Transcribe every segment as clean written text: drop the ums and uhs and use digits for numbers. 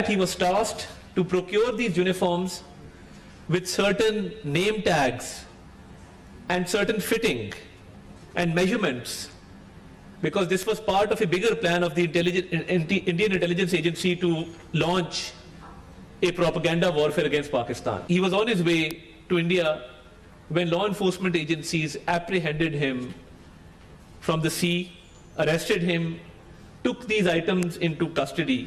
He was tasked to procure these uniforms with certain name tags and certain fitting and measurements, because this was part of a bigger plan of the Indian Intelligence Agency to launch a propaganda warfare against Pakistan. He was on his way to India when law enforcement agencies apprehended him from the sea, arrested him, took these items into custody.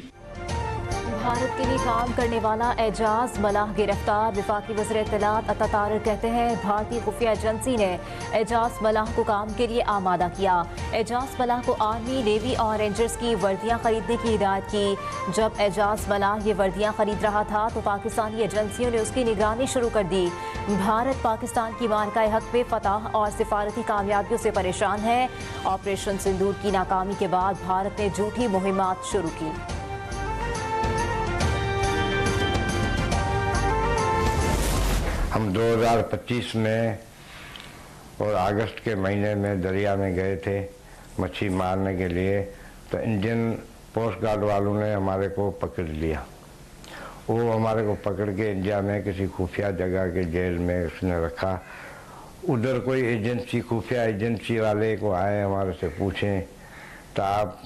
Bharat के लिए काम करने वाला एजाज मलाह गिरफ्तार। वफाकी वज़ीर इत्तलात अता तारिक कहते हैं भारतीय खुफिया एजेंसी ने एजाज मलाह को काम के लिए आमादा किया। एजाज मलाह को आर्मी, नेवी और रेंजर्स की वर्दियां खरीदने की हिदायत की। जब एजाज मलाह ये वर्दियां खरीद रहा था तो पाकिस्तानी एजेंसियों ने उसकी निगरानी शुरू कर दी। भारत पाकिस्तान की मार्का हक पे फतह और सिफारती कामयाबियों से परेशान है। ऑपरेशन सिंदूर की नाकामी के बाद भारत ने झूठी मुहिमात शुरू की। हम 2025 में और अगस्त के महीने में दरिया में गए थे मच्छी मारने के लिए, तो इंडियन कोस्ट गार्ड वालों ने हमारे को पकड़ लिया। वो हमारे को पकड़ के इंडिया में किसी खुफिया जगह के जेल में उसने रखा। उधर कोई एजेंसी, खुफिया एजेंसी वाले को आए हमारे से पूछें तो आप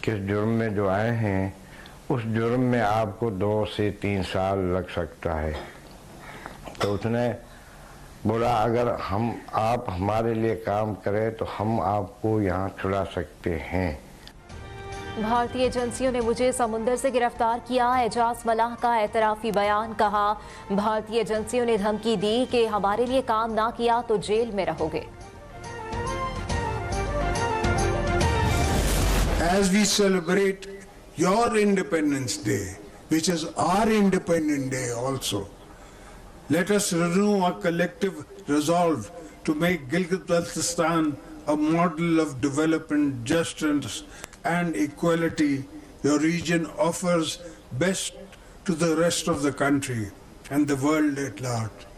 किस जुर्म में जो आए हैं, उस जुर्म में आपको 2 से 3 साल लग सकता है। तो उसने बोला अगर आप हमारे लिए काम करें तो हम आपको यहाँ छुड़ा सकते हैं। भारतीय एजेंसियों ने मुझे समुंदर से गिरफ्तार किया। एजाज मलाह का एतराफी बयान। कहा भारतीय एजेंसियों ने धमकी दी कि हमारे लिए काम ना किया तो जेल में रहोगे। As we celebrate your Independence Day, which is our Independence Day also, let us renew our collective resolve to make Gilgit-Baltistan a model of development, justice and equality your region offers best to the rest of the country and the world at large.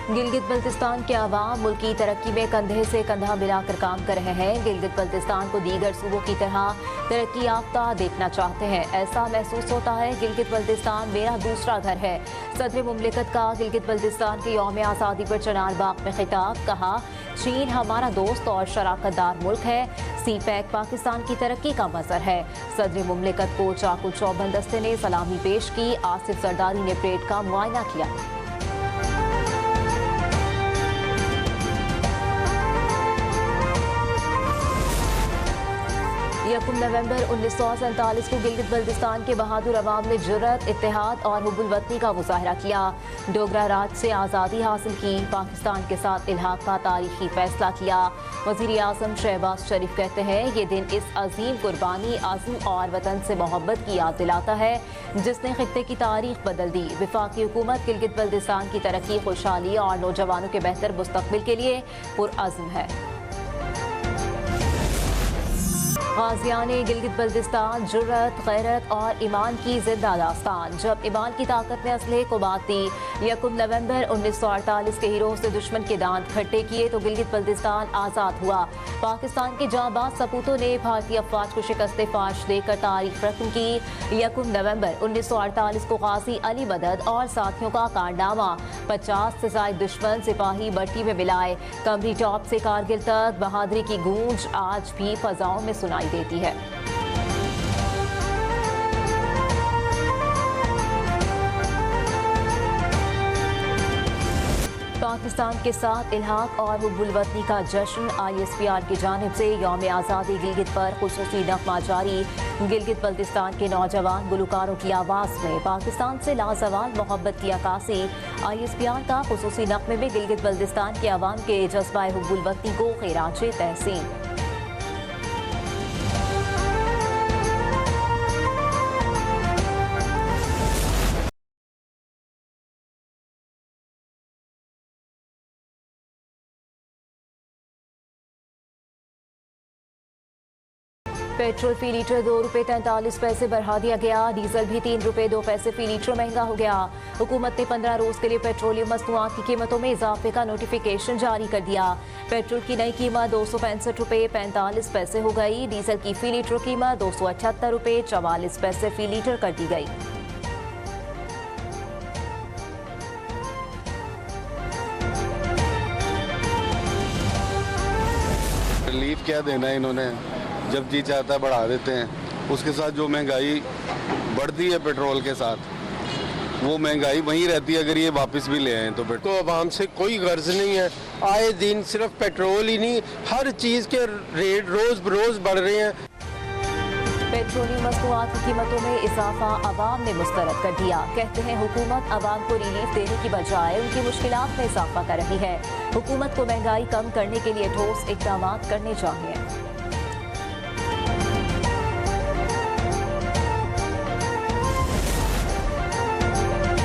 Gilgit Baltistan के अवाम मुल्क की तरक्की में कंधे से कंधा मिलाकर काम कर रहे हैं। गिलगित बल्तिस्तान को दीगर सूबों की तरह तरक्की याफ्ता देखना चाहते हैं। ऐसा महसूस होता है गिलगित बल्तिस्तान मेरा दूसरा घर है। सदर मुमलिकत का गिलगित बल्तिस्तान के यौम आज़ादी पर चनार बाग में खिताब। कहा चीन हमारा दोस्त और शराकतदार मुल्क है। सी पैक पाकिस्तान की तरक्की का मजहर है। सदर मुमलिकत को चाकू चौबंद दस्ते ने सलामी पेश की। आसिफ जरदारी ने परेड का मुआयना किया। यकम नवंबर 1947 को गिलगित बल्तिस्तान के बहादुर अवाम ने जुर्रत, इत्तेहाद और हुब्बुल वतनी का मुजाहरा किया। डोगरा राज से आज़ादी हासिल की। पाकिस्तान के साथ इल्हाक का तारीखी फैसला किया। वज़ीर आज़म शहबाज शरीफ कहते हैं ये दिन इस अजीम कुर्बानी, आज़म और वतन से मोहब्बत की याद दिलाता है जिसने खित्ते की तारीख बदल दी। वफाकी हुकूमत गिलगित बल्तिस्तान की तरक्की, खुशहाली और नौजवानों के बेहतर मुस्तकबिल के लिए पुरअज़्म है। गाज़ियान गिलगित बल्तिस्तान जुर्रत, गैरत और ईमान की जिंदा दास्तान। जब ईमान की ताकत ने असलहे को बात दी। यकम नवंबर 1948 के हीरो से दुश्मन के दांत खट्टे किए तो गिलगित बल्तिस्तान आज़ाद हुआ। पाकिस्तान के जांबाज सपूतों ने भारतीय अफवाज को शिकस्त फाश देकर तारीख रकम की। यकम नवंबर 1948 को गाजी अली मदद और साथियों का कारनामा। 50 से ज़ायद दुश्मन सिपाही भट्टी में मिलाए। कमरी टॉप से कारगिल तक बहादुरी की गूंज आज भी फजाओं में सुनाई देती है। पाकिस्तान के साथ इल्हाक और हुब्बुल वतनी का जश्न। ISPR की जानिब से यौम आज़ादी गिलगित पर खुसूसी नग़मा जारी। गिलगित बल्तिस्तान के नौजवान गुलकारों की आवाज़ में पाकिस्तान से लाजवाल मोहब्बत की अक्कासी। ISPR का खुसूसी नग़मे में गिलगित बल्तिस्तान के अवाम के जज्बा हुब्बुल वतनी को खैराज तहसीन। पेट्रोल फी लीटर 2 रुपये 43 पैसे बढ़ा दिया गया। डीजल भी 3 रुपये 2 पैसे फी लीटर महंगा हो गया। हुकूमत ने 15 रोज के लिए पेट्रोलियम मसनूआत की कीमतों में इजाफे का नोटिफिकेशन जारी कर दिया। पेट्रोल की नई कीमत 265 रुपये 45 पैसे हो गई। डीजल की फी लीटर कीमत 278 रुपये 44 पैसे फी लीटर कर दी गई। रिलीफ क्या देना है इन्होंने, जब जी चाहता है बढ़ा देते हैं। उसके साथ जो महंगाई बढ़ती है पेट्रोल के साथ, वो महंगाई वहीं रहती है अगर ये वापस भी ले आए तो। तो आवाम से कोई गर्ज नहीं है, आए दिन सिर्फ पेट्रोल ही नहीं, हर चीज़ के रेट रोज़ बरोज़ बढ़ रहे हैं। पेट्रोलियम मसनूआत की कीमतों में इजाफा अवाम ने मुस्तरद कर दिया। कहते हैं हुकूमत अवाम को रिलीफ देने की बजाय उनकी मुश्किलात में इजाफा कर रही है। हुकूमत को महंगाई कम करने के लिए ठोस इक़दाम करने चाहिए।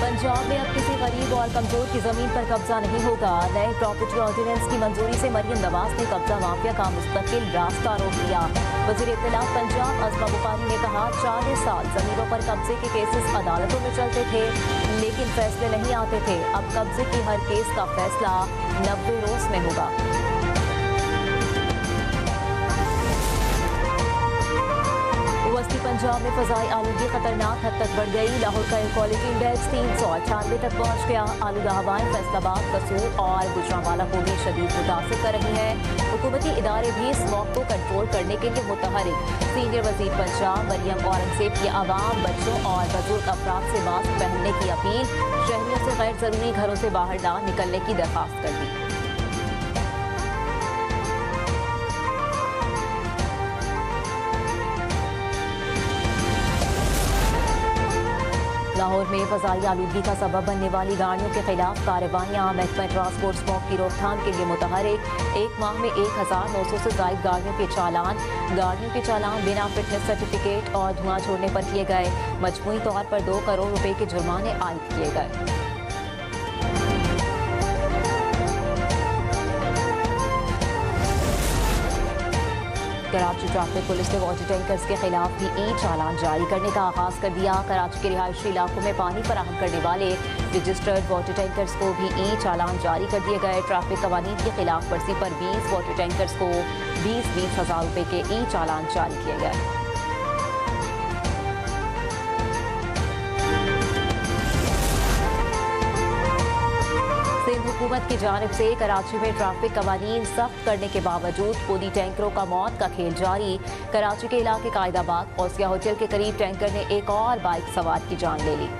पंजाब में अब किसी गरीब और कमजोर की जमीन पर कब्जा नहीं होगा। नए प्रॉपर्टी ऑर्डिनेंस की मंजूरी से मरियम नवाज ने कब्जा माफिया का मुस्तकिल रास्ता रोक दिया। वज़ीर इत्तलात पंजाब अज़मा बुखारी ने कहा, 40 साल जमीनों पर कब्जे के केसेस अदालतों में चलते थे लेकिन फैसले नहीं आते थे। अब कब्जे की हर केस का फैसला 90 रोज में होगा। वस्ती पंजाब में फजाई आलूगी खतरनाक हद तक बढ़ गई। लाहौर का एयर क्वालिटी इंडेक्स 398 तक पहुंच गया। आलूदा हवाएं फैसलाबाद, कसूर और गुजरांवाला को भी शदीद मुतासिर कर रही हैं। हुकूमती इदारे भी स्मॉग को कंट्रोल करने के लिए मुतहरिक। सीनियर वजीर पंजाब मरियम औरंगजेब की आवाम, बच्चों और बुजुर्ग अफराद से मास्क पहनने की अपील। शहरियों से गैर जरूरी घरों से बाहर ना निकलने की दरख्वास्त कर दी। लाहौर में फजाई आलूगी का सबब बनने वाली गाड़ियों के खिलाफ कार्रवाइयाँ। महकमा ट्रांसपोर्ट स्मॉग की रोकथाम के लिए मुतहरिक। एक माह में 1900 से ज्यादा गाड़ियों के चालान बिना फिटनेस सर्टिफिकेट और धुआं छोड़ने पर किए गए। मजमूई तौर पर 2 करोड़ रुपए के जुर्माने आयद किए गए। कराची ट्रैफिक पुलिस ने वाटर टैंकर्स के खिलाफ भी ई चालान जारी करने का आगाज कर दिया। कराची के रिहायशी इलाकों में पानी फराहम करने वाले रजिस्टर्ड वाटर टैंकर्स को भी ई चालान जारी कर दिए गए। ट्रैफिक कवानीन की खिलाफ वर्जी पर 20 वाटर टैंकर्स को 20-20 हज़ार रुपए के ई चालान जारी किए गए। सिंध हुकूमत की जानिब से कराची में ट्रैफिक कवानीन सख्त करने के बावजूद खुदी टैंकरों का मौत का खेल जारी। कराची के इलाके कायदाबाद औसिया होटल के करीब टैंकर ने एक और बाइक सवार की जान ले ली।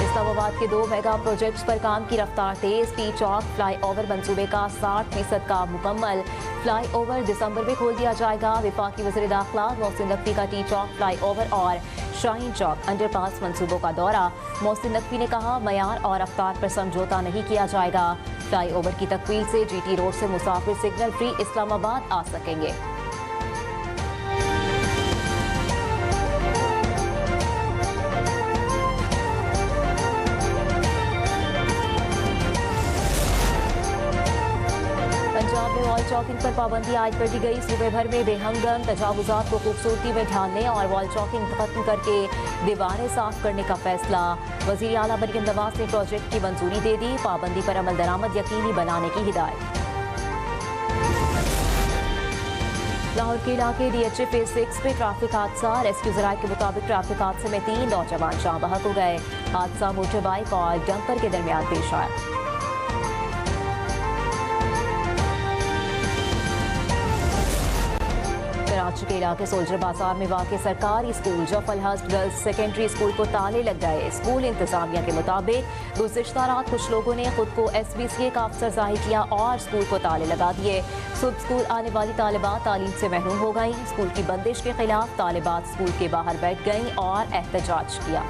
इस्लामाबाद के 2 मेगा प्रोजेक्ट्स पर काम की रफ्तार तेज। टी चौक फ्लाईओवर मंसूबे का 60% काम मुकम्मल। फ्लाईओवर दिसंबर में खोल दिया जाएगा। वफाकी वज़ीर दाखिला मोहसिन नकवी का टी चौक फ्लाईओवर और शाहीन चौक अंडरपास मंसूबों का दौरा। मोहसिन नकवी ने कहा, मयार और रफ्तार पर समझौता नहीं किया जाएगा। फ्लाईओवर की तकमील से GT रोड से मुसाफिर सिग्नल फ्री इस्लामाबाद आ सकेंगे। वॉल चॉकिंग पर पाबंदी आयद कर दी गई। सूबे भर में बेहंगम तजावुजात को खूबसूरती में ढालने और वॉल चॉकिंग खत्म करके दीवारें साफ करने का फैसला। वज़ीर आला मरियम नवाज ने प्रोजेक्ट की मंजूरी दे दी। पाबंदी पर अमल दरामद यकीनी बनाने की हिदायत। लाहौर के इलाके DHA फेज 6 पे ट्रैफिक हादसा। रेस्क्यू जराये के मुताबिक ट्रैफिक हादसे में 3 नौजवान जाँ बहक हो गए। हादसा मोटर बाइक और डंपर के दरमियान पेश आया। कराची के इलाके सोल्जर बाजार में वाक़े सरकारी स्कूल जफल हस्ट गर्ल्स सेकेंडरी स्कूल को ताले लग गए। स्कूल इंतजामिया के मुताबिक गुज़िश्ता रात कुछ लोगों ने खुद को SBCA का अफसर जाहिर किया और स्कूल को ताले लगा दिए। सुबह स्कूल आने वाली तालिबात तालीम से महरूम हो गईं। स्कूल की बंदिश के खिलाफ तालिबात स्कूल के बाहर बैठ गईं और एहतजाज किया।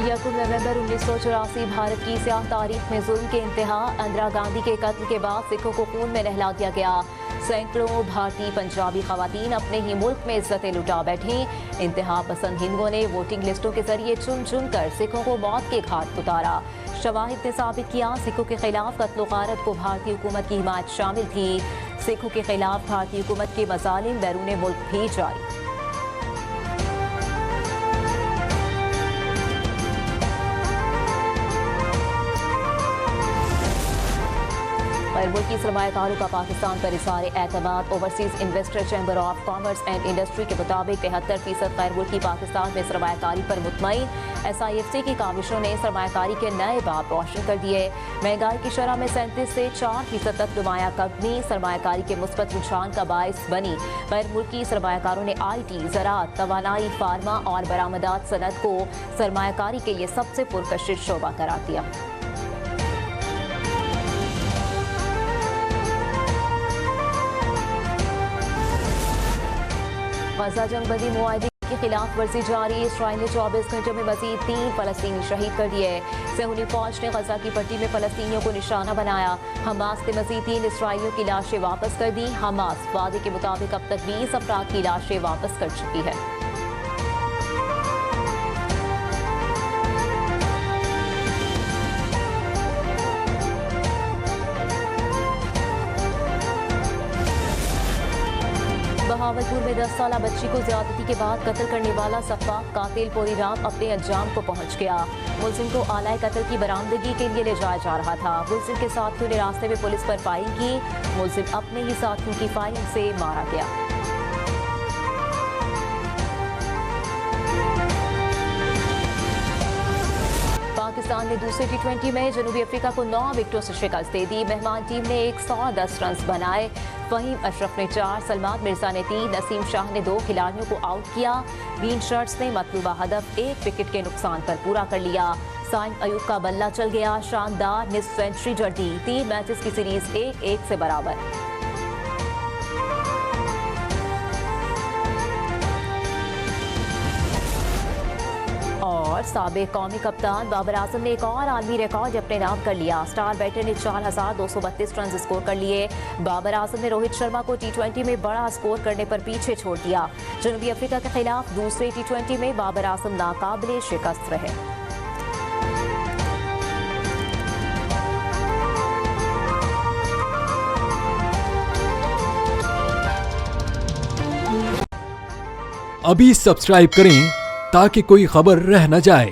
यकम नवंबर 1984 भारत की स्याह तारीख में जुल्म के इंतहा। इंदिरा गांधी के कत्ल के बाद सिखों को खून में नहला दिया गया। सैकड़ों भारतीय पंजाबी खवातीन अपने ही मुल्क में इज्जतें लुटा बैठी। इंतहा पसंद हिंदुओं ने वोटिंग लिस्टों के जरिए चुन चुन कर सिखों को मौत के घाट उतारा। शवाहिद ने साबित किया सिखों के खिलाफ कत्ल गारत को भारतीय हुकूमत की हिमायत शामिल थी। सिखों के खिलाफ भारतीय हुकूमत के मजालिम बैरून मुल्क भी जारी। गैर मुल्की सरमायाकारों का पाकिस्तान पर इज़हार एतमाद। Overseas investor chamber of commerce and industry के मुताबिक 73% गैर मुल्की पाकिस्तान में सरमायाकारी पर मुतमईन। SIFC की काविशों ने सरमायाकारी के नए बाब रोशन कर दिए। महंगाई की शरह में 37 से 4% तक नुमाया कमी सरमायाकारी के मुस्बत रुझान का बायस बनी। गैर मुल्की सरमायाकारों ने IT, ज़राअत, तवानाई, फार्मा और बरामदात सनत को सरमायाकारी के लिए सबसे पुरकशिश शोबा करार दिया। गजा जंगबंदी मुआहदे की खिलाफ वर्जी जारी। इसराइल ने 24 घंटों में मजीद 3 फलस्तीनी शहीद कर दिए। सहूनी फौज ने गजा की पट्टी में फलस्तीनियों को निशाना बनाया। हमास ने मजीद 3 इसराइलियों की लाशें वापस कर दी। हमास वादे के मुताबिक अब तक 20 अफराद की लाशें वापस कर चुकी है। बहावलपुर में 10 साला बच्ची को ज्यादती के बाद कत्ल करने वाला सफाक कातिल पूरी रात अपने अंजाम को पहुंच गया। मुलजिम को आलाए कत्ल की बरामदगी के लिए ले जाया जा रहा था। मुलजिम के साथियों ने रास्ते में पुलिस पर फायरिंग की। मुलजिम अपने ही साथियों की फायरिंग से मारा गया। पाकिस्तान ने दूसरे T20 में जनूबी अफ्रीका को 9 विकेटों से शिकस्त दे दी। मेहमान टीम ने 110 रन बनाए। फहीम अशरफ ने 4, सलमान मिर्जा ने 3, नसीम शाह ने 2 खिलाड़ियों को आउट किया। बीन शर्ट्स ने मतलूबा हदफ 1 विकेट के नुकसान पर पूरा कर लिया। साइम अयूब का बल्ला चल गया। शानदार निस्फ सेंचुरी जड़ दी। 3 मैचेस की सीरीज 1-1 से बराबर। और साबिक कौमी कप्तान बाबर आजम ने एक और आलमी रिकॉर्ड अपने नाम कर लिया। स्टार बैटर ने 4232 रन स्कोर कर लिए। बाबर आजम ने रोहित शर्मा को T20 में बड़ा स्कोर करने पर पीछे छोड़ दिया। जनूबी अफ्रीका के खिलाफ दूसरे T20 में बाबर आजम नाकाबिले शिकस्त रहे। अभी सब्सक्राइब करें ताकि कोई खबर रह न जाए।